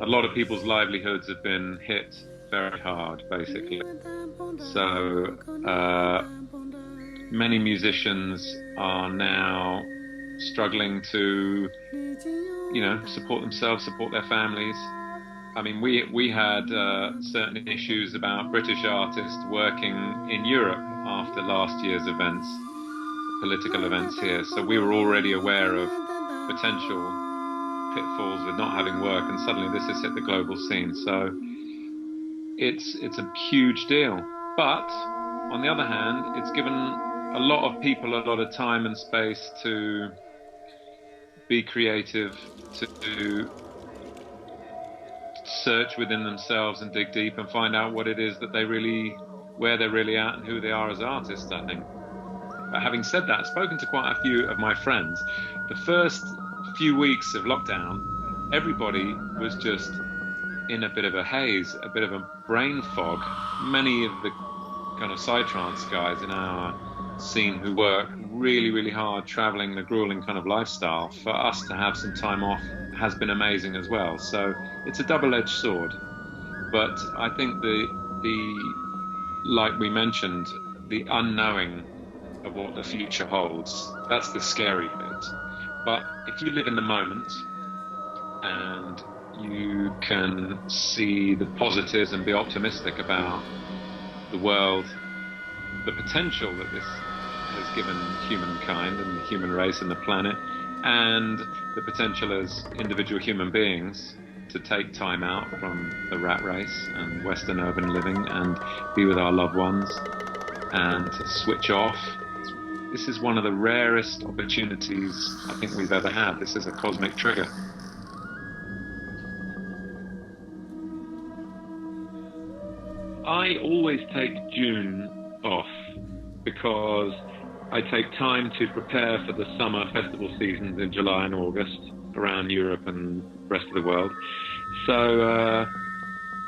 a lot of people's livelihoods have been hit very hard, basically. So many musicians are now struggling to, support themselves, support their families. I mean, we had certain issues about British artists working in Europe after last year's events, political events here. So we were already aware of potential pitfalls with not having work, and suddenly this has hit the global scene. So it's a huge deal. But on the other hand, it's given a lot of people a lot of time and space to be creative, to search within themselves and dig deep and find out what it is that where they're really at and who they are as artists, I think. But having said that, I've spoken to quite a few of my friends. The first few weeks of lockdown, everybody was just in a bit of a haze, a bit of a brain fog. Many of the kind of Psytrance guys in our scene who work really, really hard, traveling the grueling kind of lifestyle, for us to have some time off has been amazing as well. So it's a double-edged sword. But I think like we mentioned, the unknowing of what the future holds, that's the scary bit. But if you live in the moment and you can see the positives and be optimistic about the world, the potential that this has given humankind and the human race and the planet, and the potential as individual human beings to take time out from the rat race and Western urban living and be with our loved ones and to switch off. This is one of the rarest opportunities I think we've ever had. This is a cosmic trigger. I always take June off because I take time to prepare for the summer festival seasons in July and August around Europe and the rest of the world. So,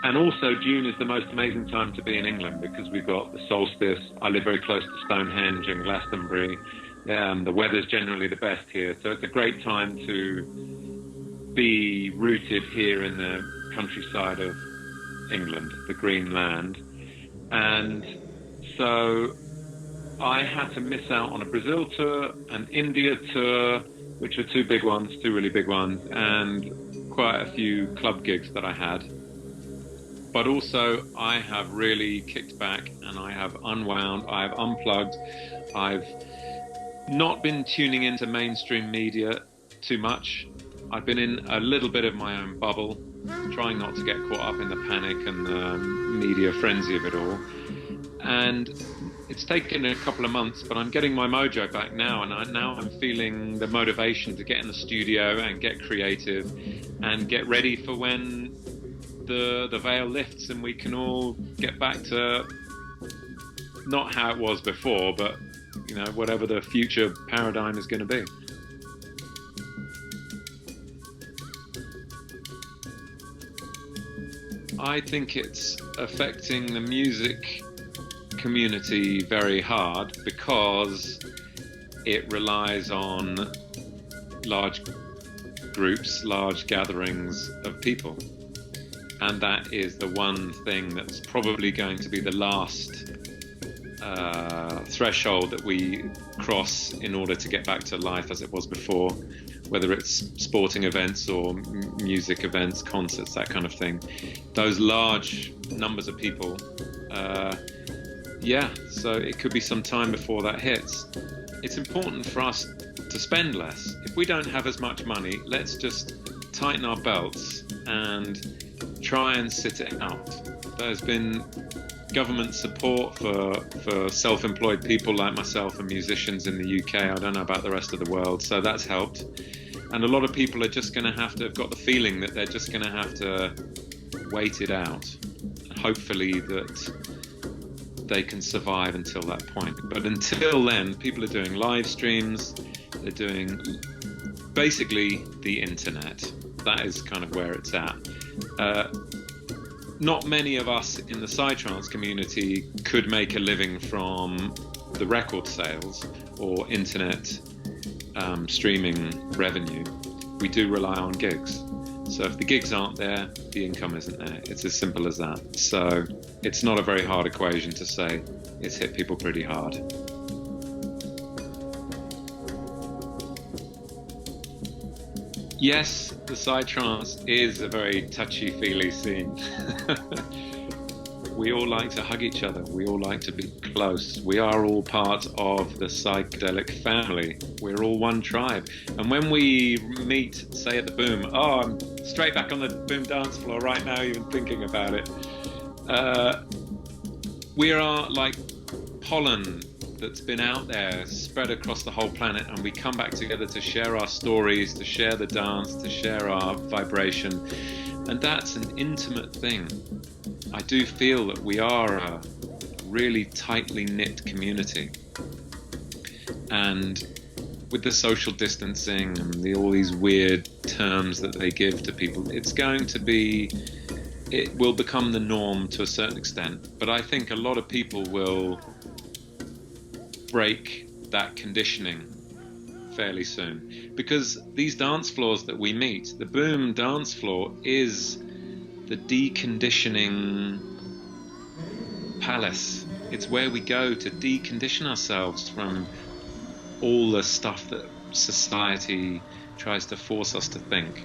and also June is the most amazing time to be in England because we've got the solstice. I live very close to Stonehenge and Glastonbury. The weather's generally the best here. So it's a great time to be rooted here in the countryside of England, the green land. And so I had to miss out on a Brazil tour, an India tour, which were two really big ones, and quite a few club gigs that I had. But also I have really kicked back and I have unwound, I have unplugged, I've not been tuning into mainstream media too much. I've been in a little bit of my own bubble, trying not to get caught up in the panic and the media frenzy of it all. And it's taken a couple of months, but I'm getting my mojo back now, and now I'm feeling the motivation to get in the studio and get creative and get ready for when the veil lifts and we can all get back to not how it was before, but whatever the future paradigm is going to be. I think it's affecting the music community very hard because it relies on large groups, large gatherings of people. And that is the one thing that's probably going to be the last threshold that we cross in order to get back to life as it was before, whether it's sporting events or music events, concerts, that kind of thing. Those large numbers of people, so it could be some time before that hits. It's important for us to spend less. If we don't have as much money, let's just tighten our belts and try and sit it out. There's been government support for self-employed people like myself and musicians in the UK. I don't know about the rest of the world, so that's helped. And a lot of people are just going to have got the feeling that they're just going to have to wait it out. Hopefully that they can survive until that point. But until then, people are doing live streams. They're doing basically the internet. That is kind of where it's at. Not many of us in the Psytrance community could make a living from the record sales or internet streaming revenue. We do rely on gigs. So if the gigs aren't there, the income isn't there. It's as simple as that. So it's not a very hard equation to say it's hit people pretty hard. Yes, the Psytrance is a very touchy-feely scene. We all like to hug each other. We all like to be close. We are all part of the psychedelic family. We're all one tribe. And when we meet, say at the Boom, oh, I'm straight back on the Boom dance floor right now, even thinking about it. We are like pollen that's been out there, spread across the whole planet, and we come back together to share our stories, to share the dance, to share our vibration. And that's an intimate thing. I do feel that we are a really tightly knit community, and with the social distancing and all these weird terms that they give to people, it will become the norm to a certain extent. But I think a lot of people will break that conditioning fairly soon, because these dance floors that we meet, the Boom dance floor is the deconditioning palace. It's where we go to decondition ourselves from all the stuff that society tries to force us to think.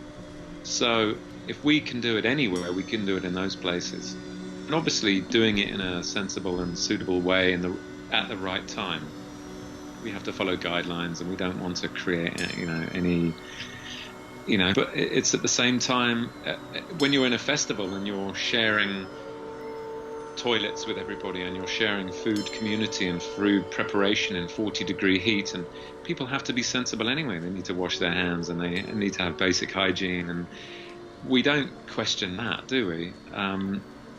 So if we can do it anywhere, we can do it in those places. And obviously doing it in a sensible and suitable way at the right time. We have to follow guidelines, and we don't want to create, but it's at the same time, when you're in a festival and you're sharing toilets with everybody, and you're sharing food community and food preparation in 40-degree heat, and people have to be sensible anyway. They need to wash their hands, and they need to have basic hygiene, and we don't question that, do we?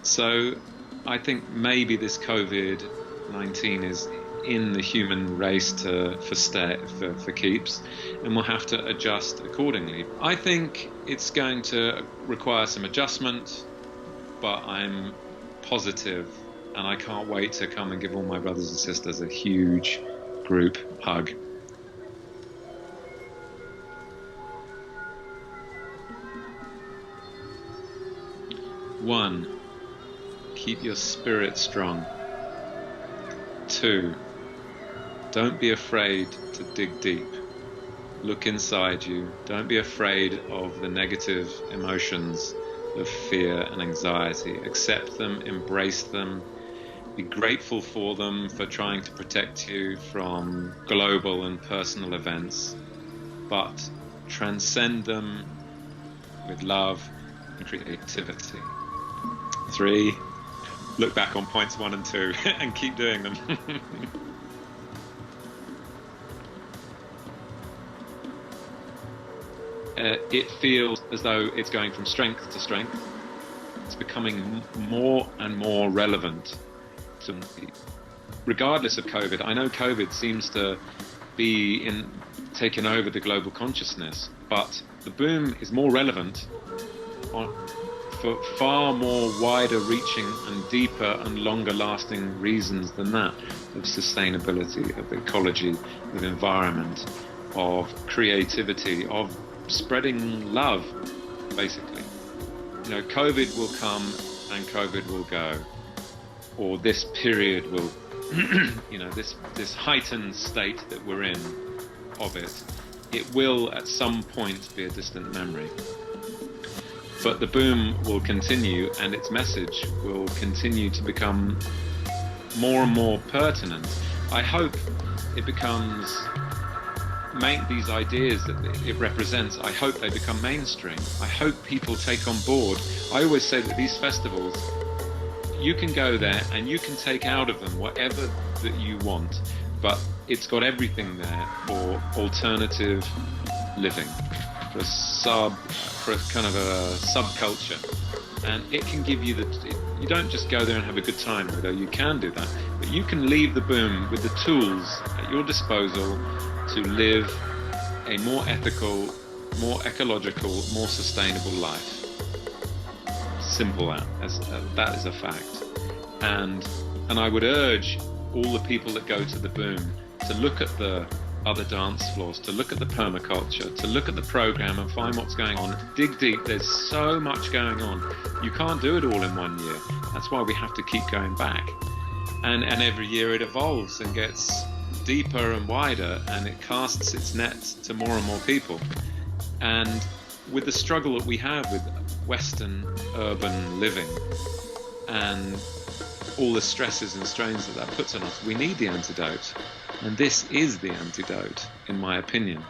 So I think maybe this Covid-19 is in the human race for keeps, and we'll have to adjust accordingly. I think it's going to require some adjustment, but I'm positive, and I can't wait to come and give all my brothers and sisters a huge group hug. One, keep your spirit strong. 2, don't be afraid to dig deep. Look inside you. Don't be afraid of the negative emotions of fear and anxiety. Accept them, embrace them, be grateful for them for trying to protect you from global and personal events, but transcend them with love and creativity. 3, look back on points 1 and 2 and keep doing them. It feels as though it's going from strength to strength. It's becoming more and more relevant to me. Regardless of COVID, I know COVID seems to be taking over the global consciousness, but the Boom is more relevant for far more wider reaching and deeper and longer lasting reasons than that, of sustainability, of ecology, of environment, of creativity, of spreading love, basically. COVID will come and COVID will go, or this period will, this heightened state that we're in of it will at some point be a distant memory. But the Boom will continue, and its message will continue to become more and more pertinent. I hope it becomes these ideas that it represents, I hope they become mainstream. I hope people take on board. I always say that these festivals, you can go there and you can take out of them whatever that you want, but it's got everything there for alternative living, for a kind of a subculture. And it can give you you don't just go there and have a good time, although you can do that, but you can leave the Boom with the tools at your disposal to live a more ethical, more ecological, more sustainable life. Simple that is a fact. And I would urge all the people that go to the Boom to look at the other dance floors, to look at the permaculture, to look at the program and find what's going on. Dig deep. There's so much going on. You can't do it all in 1 year. That's why we have to keep going back. And every year it evolves and gets deeper and wider, and it casts its net to more and more people. And with the struggle that we have with Western urban living and all the stresses and strains that puts on us, we need the antidote. And this is the antidote, in my opinion.